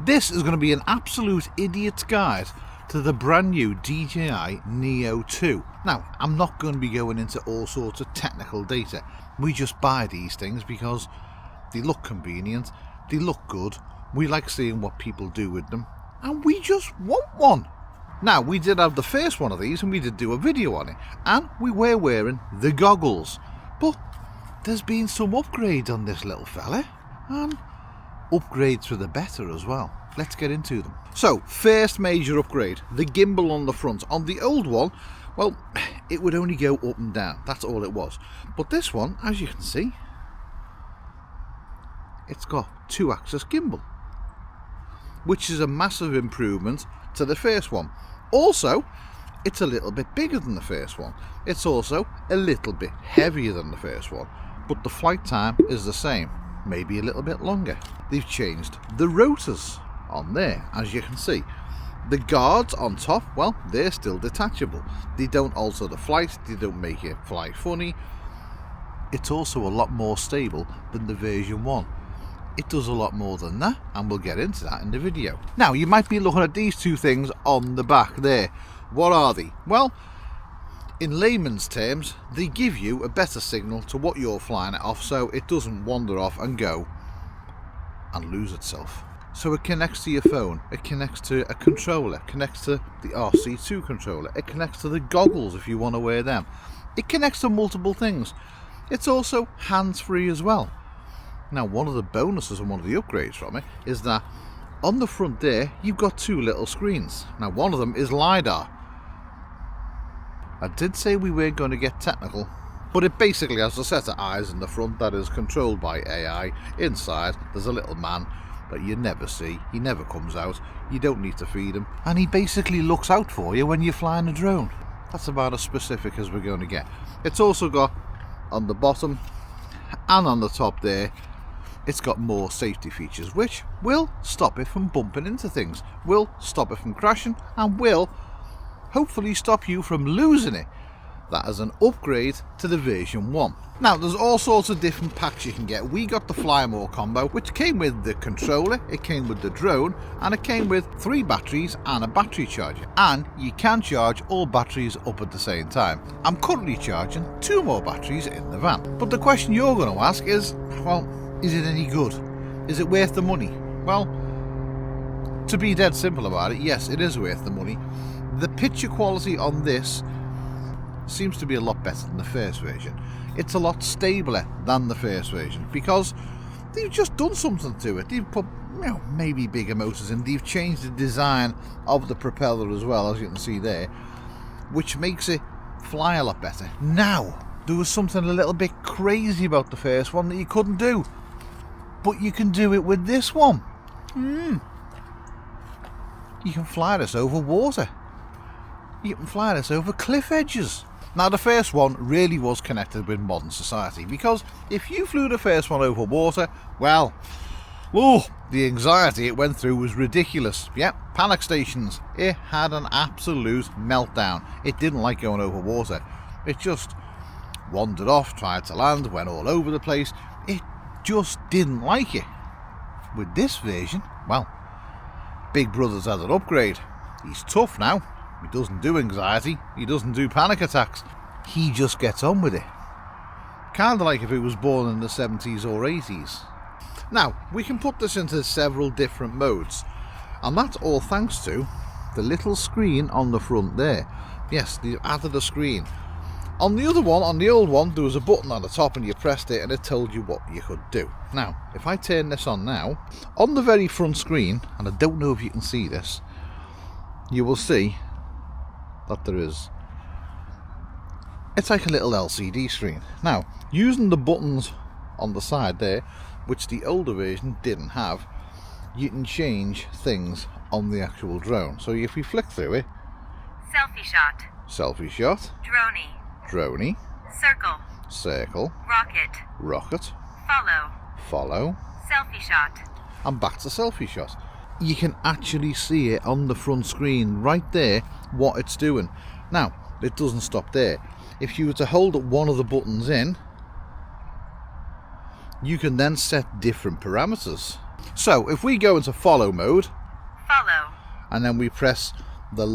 This is going to be an absolute idiot's guide to the brand new DJI Neo2. Now, I'm not going to be going into all sorts of technical data. We just buy these things because they look convenient, they look good, we like seeing what people do with them, and we just want one. Now, we did have the first one of these and we did do a video on it, and we were wearing the goggles, but there's been some upgrades on this little fella, and upgrades for the better as well. Let's get into them. So, first major upgrade, the gimbal on the front. On the old one, well, it would only go up and down, that's all it was. But this one, as you can see, it's got 2-axis gimbal, which is a massive improvement to the first one. Also, it's a little bit bigger than the first one. It's also a little bit heavier than the first one, but the flight time is the same, maybe a little bit longer. They've changed the rotors on there, as you can see. The guards on top, well, they're still detachable. They don't alter the flight, they don't make it fly funny. It's also a lot more stable than the version 1. It does a lot more than that, and we'll get into that in the video. Now, you might be looking at these two things on the back there. What are they? Well, in layman's terms, they give you a better signal to what you're flying it off, so it doesn't wander off and go and lose itself. So it connects to your phone, it connects to a controller, connects to the RC2 controller, it connects to the goggles if you want to wear them. It connects to multiple things. It's also hands-free as well. Now, one of the bonuses and one of the upgrades from it is that on the front there, you've got 2 little screens. Now, one of them is LiDAR. I did say we weren't going to get technical, but it basically has a set of eyes in the front that is controlled by AI. Inside, there's a little man that you never see. He never comes out. You don't need to feed him. And he basically looks out for you when you're flying a drone. That's about as specific as we're going to get. It's also got, on the bottom and on the top there, it's got more safety features, which will stop it from bumping into things, will stop it from crashing, and will hopefully stop you from losing it. That is an upgrade to the version 1. Now, there's all sorts of different packs you can get. We got the Fly More combo, which came with the controller, it came with the drone, and it came with 3 batteries and a battery charger. And you can charge all batteries up at the same time. I'm currently charging 2 more batteries in the van. But the question you're going to ask is, well, is it any good? Is it worth the money? Well, to be dead simple about it, yes, it is worth the money. The picture quality on this seems to be a lot better than the first version. It's a lot stabler than the first version because they've just done something to it. They've put, maybe bigger motors in. They've changed the design of the propeller as well, as you can see there, which makes it fly a lot better. Now, there was something a little bit crazy about the first one that you couldn't do, but you can do it with this one. You can fly this over water. You can fly this over cliff edges. Now, the first one really was connected with modern society, because if you flew the first one over water, well, the anxiety it went through was ridiculous. Yep, panic stations. It had an absolute meltdown. It didn't like going over water. It just wandered off, tried to land, went all over the place. It just didn't like it. With this version, well, Big Brother's had an upgrade. He's tough now. He doesn't do anxiety, he doesn't do panic attacks, he just gets on with it. Kind of like if he was born in the 70s or 80s. Now, we can put this into several different modes, and that's all thanks to the little screen on the front there. Yes, they've added a screen. On the other one, on the old one, there was a button on the top and you pressed it and it told you what you could do. Now, if I turn this on now, on the very front screen, and I don't know if you can see this, you will see that it's like a little LCD screen. Now, using the buttons on the side there, which the older version didn't have, you can change things on the actual drone. So if we flick through it, selfie shot, droney, circle, rocket, follow, selfie shot, and back to selfie shot. You can actually see it on the front screen right there what it's doing. Now, it doesn't stop there. If you were to hold one of the buttons in, you can then set different parameters. So if we go into follow mode, Follow. and then we press the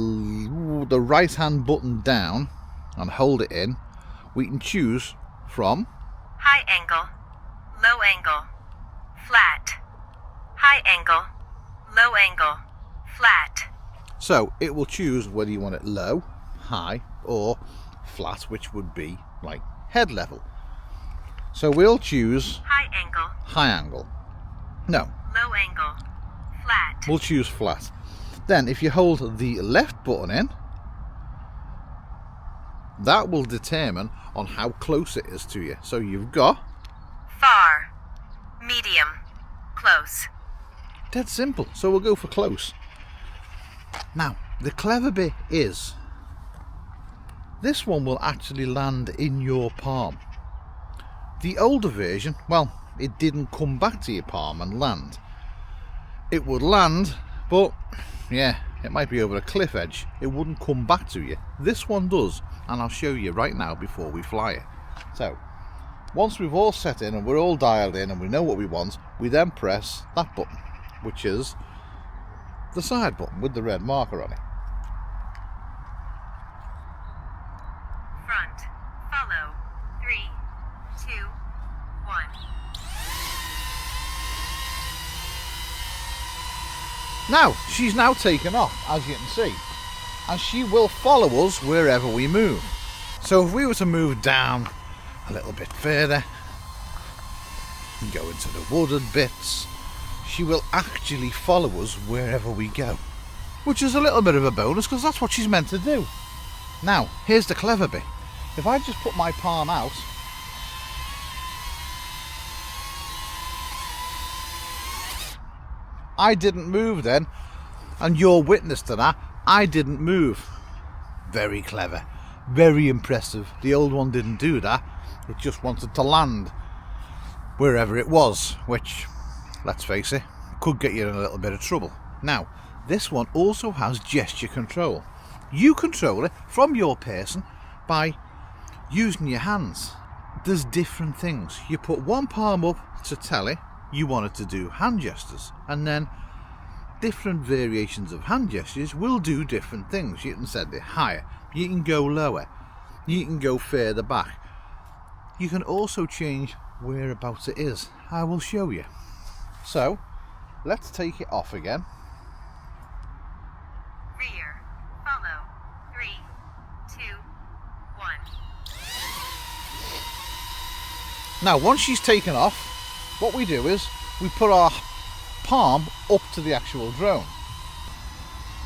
right hand button down and hold it in, we can choose from High angle. Low angle. Flat. High angle. Low angle. Flat. So it will choose whether you want it low, high, or flat, which would be like head level. So we'll choose High angle. high angle. No, Low angle. Flat. we'll choose flat. Then if you hold the left button in, that will determine on how close it is to you. So you've got Far. Medium. Close. dead simple. So we'll go for close. Now, the clever bit is this one will actually land in your palm. The older version, well, it didn't come back to your palm and land. It would land, but yeah, it might be over a cliff edge. It wouldn't come back to you. This one does, and I'll show you right now before we fly it. So, once we've all set in and we're all dialed in and we know what we want, we then press that button, which is the side button with the red marker on it. Front. Follow. 3, 2, 1. Now, she's now taken off, as you can see, and she will follow us wherever we move. So if we were to move down a little bit further and go into the wooded bits, she will actually follow us wherever we go, which is a little bit of a bonus because that's what she's meant to do. Now, here's the clever bit. If I just put my palm out, I didn't move then, and you're witness to that. I didn't move. Very clever, very impressive. The old one didn't do that. It just wanted to land wherever it was, which, let's face it, could get you in a little bit of trouble. Now, this one also has gesture control. You control it from your person by using your hands. There's different things. You put one palm up to tell it you want it to do hand gestures, and then different variations of hand gestures will do different things. You can set it higher, you can go lower, you can go further back. You can also change whereabouts it is. I will show you. So let's take it off again. Rear. Follow. 3, 2, 1. Now once she's taken off, what we do is we put our palm up to the actual drone.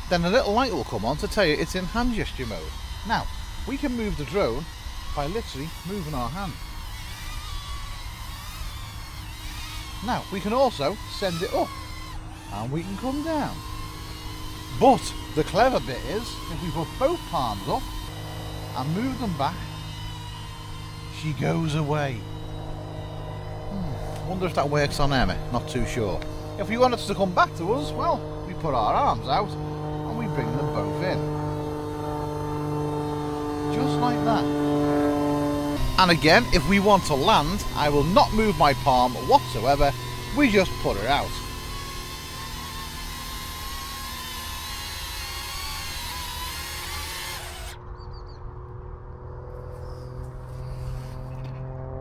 Then a little light will come on to tell you it's in hand gesture mode. Now, we can move the drone by literally moving our hand. Now, we can also send it up and we can come down. But the clever bit is, if we put both palms up and move them back, she goes away. Wonder if that works on Emma, not too sure. If we want it to come back to us, well, we put our arms out and we bring them both in. Just like that. And again, if we want to land, I will not move my palm whatsoever, we just put her out.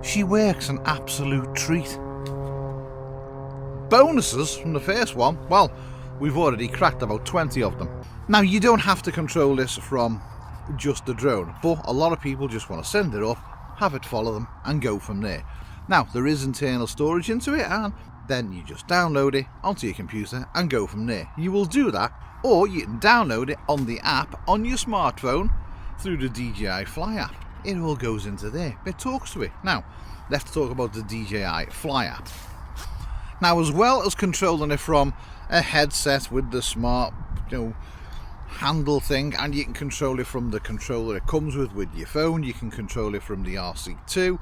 She works an absolute treat. Bonuses from the first one, well, we've already cracked about 20 of them. Now, you don't have to control this from just the drone, but a lot of people just want to send it up, have it follow them and go from there. Now, there is internal storage into it, and then you just download it onto your computer and go from there. You will do that, or you can download it on the app on your smartphone through the DJI Fly app. It all goes into there, it talks to it. Now, let's talk about the DJI Fly app. Now, as well as controlling it from a headset with the smart, handle thing, and you can control it from the controller it comes with your phone, you can control it from the RC2,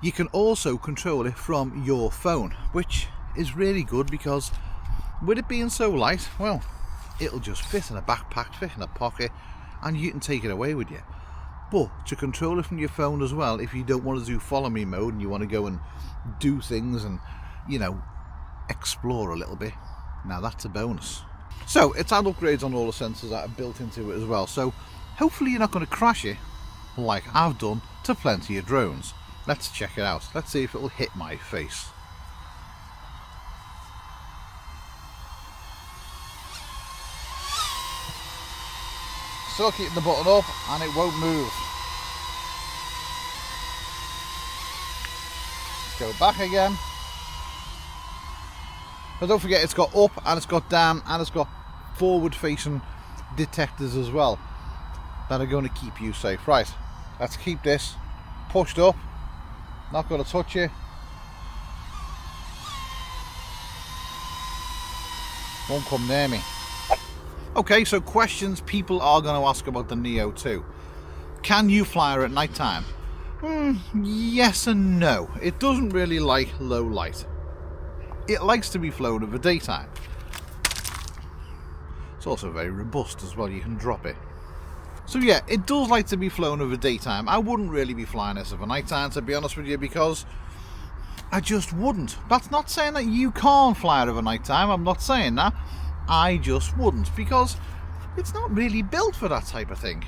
you can also control it from your phone, which is really good because with it being so light, well, it'll just fit in a backpack, fit in a pocket, and you can take it away with you. But to control it from your phone as well, if you don't want to do follow me mode and you want to go and do things and explore a little bit. Now that's a bonus. So it's had upgrades on all the sensors that are built into it as well, so hopefully you're not going to crash it like I've done to plenty of drones. Let's check it out. Let's see if it'll hit my face. Still keeping the button up and it won't move. Let's go back again. But don't forget, it's got up and it's got down and it's got forward facing detectors as well that are going to keep you safe. Right, let's keep this pushed up. Not going to touch it. Won't come near me. Okay, so questions people are going to ask about the Neo2. Can you fly her at night time? Yes and no. It doesn't really like low light. It likes to be flown over daytime. It's also very robust as well, you can drop it. So yeah, it does like to be flown over daytime. I wouldn't really be flying this over night time, to be honest with you, because I just wouldn't. That's not saying that you can't fly it over night time, I'm not saying that. I just wouldn't, because it's not really built for that type of thing.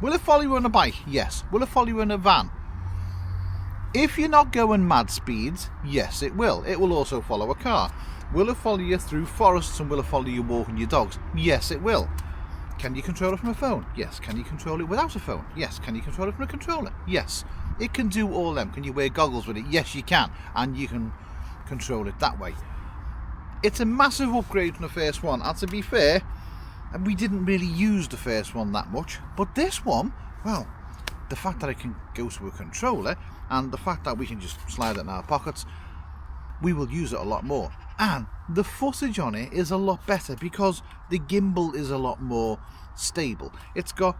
Will it follow you on a bike? Yes. Will it follow you in a van? If you're not going mad speeds, yes it will. It will also follow a car. Will it follow you through forests and will it follow you walking your dogs? Yes it will. Can you control it from a phone? Yes. Can you control it without a phone? Yes. Can you control it from a controller? Yes. It can do all them. Can you wear goggles with it? Yes you can. And you can control it that way. It's a massive upgrade from the first one, and to be fair, we didn't really use the first one that much, but this one, well, the fact that I can go to a controller and the fact that we can just slide it in our pockets, we will use it a lot more. And the footage on it is a lot better because the gimbal is a lot more stable. It's got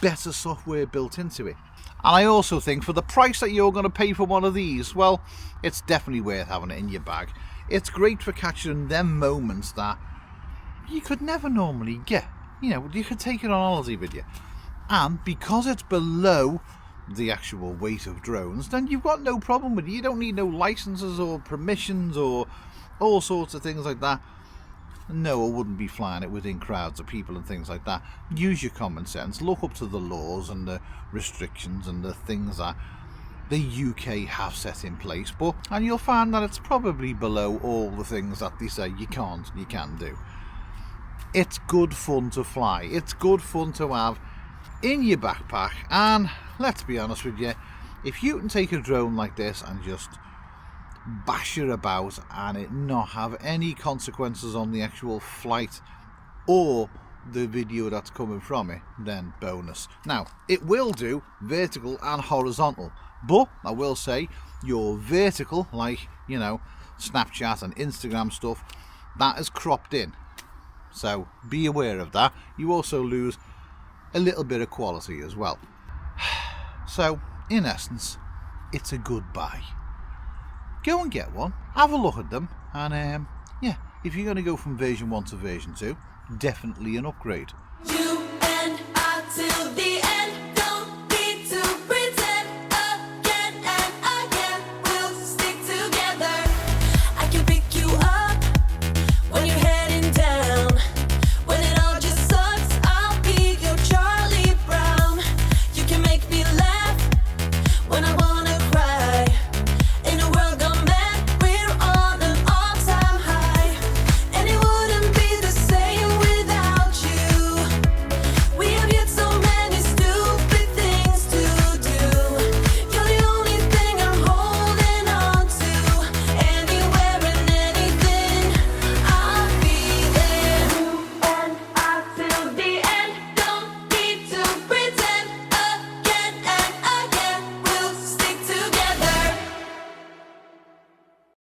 better software built into it. And I also think for the price that you're going to pay for one of these, well, it's definitely worth having it in your bag. It's great for capturing them moments that you could never normally get. You know, you could take it on holiday with you. And because it's below the actual weight of drones, then you've got no problem with it. You don't need no licenses or permissions or all sorts of things like that. No, I wouldn't be flying it within crowds of people and things like that. Use your common sense. Look up to the laws and the restrictions and the things that the UK have set in place, and you'll find that it's probably below all the things that they say you can't and you can do. It's good fun to fly. It's good fun to have in your backpack, and let's be honest with you, if you can take a drone like this and just bash it about and it not have any consequences on the actual flight or the video that's coming from it, then bonus. Now, it will do vertical and horizontal, but I will say your vertical, like, you know, Snapchat and Instagram stuff, that is cropped in. So be aware of that. You also lose a little bit of quality as well. So, in essence, it's a good buy. Go and get one, have a look at them, and yeah, if you're going to go from version 1 to version 2, definitely an upgrade.